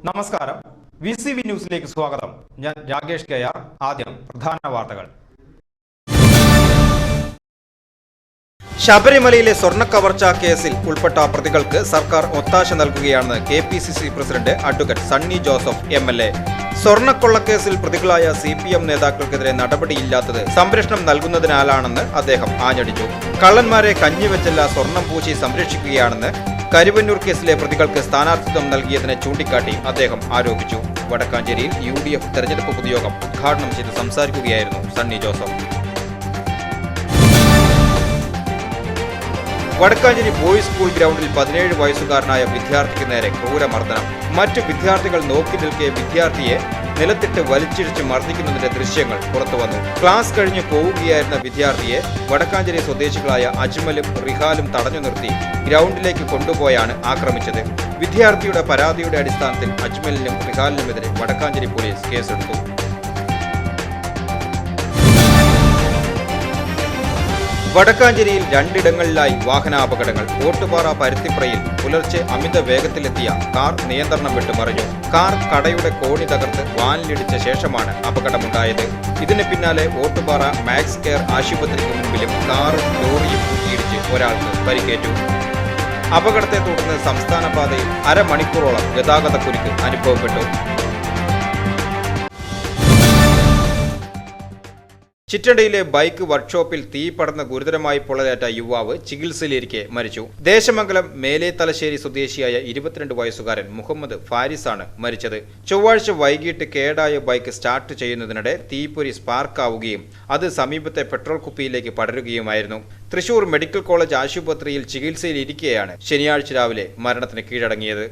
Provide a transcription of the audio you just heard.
നമസ്കാരം. VCV ന്യൂസിലേക്ക് സ്വാഗതം. ഞാൻ രാകേഷ് കെആർ. ആദ്യം പ്രധാന വാർത്തകൾ. ശബരിമലയിലെ സ്വർണ്ണക്കവർച്ചാ കേസിൽ ഉൾപ്പെട്ട പ്രതികൾക്ക് സർക്കാർ ഒത്താശ നൽകുകയാണെന്ന് KPCC president advocate Sunny Joseph MLA. സ്വർണ്ണക്കൊള്ളക്കേസിൽ പ്രതികളായ CPM നേതാക്കൾക്കെതിരെ നടപടിയില്ലാത്തത് സംരക്ഷണം നൽകുന്നതിനാലാണെന്ന് അദ്ദേഹം ആഞ്ഞടിച്ചു. കള്ളന്മാരെ കഞ്ഞിവെച്ചല്ല സ്വർണം പൂശി സംരക്ഷിക്കുകയാണെന്ന് കരുവന്നൂർ കേസിലെ പ്രതികൾക്ക് സ്ഥാനാർത്ഥിത്വം നൽകിയതിനെ ചൂണ്ടിക്കാട്ടി അദ്ദേഹം ആരോപിച്ചു. വടക്കാഞ്ചേരിയിൽ UDF തെരഞ്ഞെടുപ്പ് പൊതുയോഗം ഉദ്ഘാടനം ചെയ്ത് സംസാരിക്കുകയായിരുന്നു സണ്ണി ജോസഫ്. വടക്കാഞ്ചേരി ബോയ്സ് സ്കൂൾ ഗ്രൗണ്ടിൽ 17 വയസ്സുകാരനായ വിദ്യാർത്ഥിക്ക് നേരെ ക്രൂരമർദ്ദനം. മറ്റു വിദ്യാർത്ഥികൾ നോക്കി നിൽക്കെ വിദ്യാർത്ഥിയെ നിലത്തിട്ട് വലിച്ചിഴിച്ച് മർദ്ദിക്കുന്നതിന്റെ ദൃശ്യങ്ങൾ പുറത്തുവന്നു. ക്ലാസ് കഴിഞ്ഞ് പോവുകയായിരുന്ന വിദ്യാർത്ഥിയെ വടക്കാഞ്ചേരി സ്വദേശികളായ അജ്മലും റിഹാലും തടഞ്ഞു നിർത്തി ഗ്രൗണ്ടിലേക്ക് കൊണ്ടുപോയാണ് ആക്രമിച്ചത്. വിദ്യാർത്ഥിയുടെ പരാതിയുടെ അടിസ്ഥാനത്തിൽ അജ്മലിനും റിഹാലിനുമെതിരെ വടക്കാഞ്ചേരി പോലീസ് കേസെടുത്തു. വടക്കാഞ്ചേരിയിൽ 2 ഇടങ്ങളിലായി വാഹനാപകടങ്ങൾ. ഓട്ടുപാറ പരുത്തിപ്രയിൽ പുലർച്ചെ അമിത വേഗത്തിലെത്തിയ കാർ നിയന്ത്രണം വിട്ട് മറിഞ്ഞു. കാർ കടയുടെ കോണി തകർത്ത് വാനിലിടിച്ച ശേഷമാണ് അപകടമുണ്ടായത്. ഇതിന് പിന്നാലെ ഓട്ടുപാറ മാക്സ് കെയർ ആശുപത്രിക്ക് മുൻപിലും കാറും ലോറിയും കൂട്ടിയിടിച്ച് ഒരാൾക്ക് പരിക്കേറ്റു. അപകടത്തെ തുടർന്ന് സംസ്ഥാന പാതയിൽ അരമണിക്കൂറോളം ഗതാഗതക്കുരുക്ക് അനുഭവപ്പെട്ടു. ചിറ്റണ്ടിയിലെ ബൈക്ക് വർക്ക്ഷോപ്പിൽ തീ പടർന്ന് ഗുരുതരമായി പൊള്ളലേറ്റ യുവാവ് ചികിത്സയിലിരിക്കെ മരിച്ചു. ദേശമംഗലം മേലെ തലശ്ശേരി സ്വദേശിയായ 22 വയസ്സുകാരൻ മുഹമ്മദ് ഫാരിസാണ് മരിച്ചത്. ചൊവ്വാഴ്ച വൈകിട്ട് കേടായ ബൈക്ക് സ്റ്റാർട്ട് ചെയ്യുന്നതിനിടെ തീപ്പൊരി സ്പാർക്കാവുകയും അത് സമീപത്തെ പെട്രോൾ കുപ്പിയിലേക്ക് പടരുകയുമായിരുന്നു. തൃശൂർ മെഡിക്കൽ കോളേജ് ആശുപത്രിയിൽ ചികിത്സയിലിരിക്കെയാണ് ശനിയാഴ്ച രാവിലെ മരണത്തിന് കീഴടങ്ങിയത്.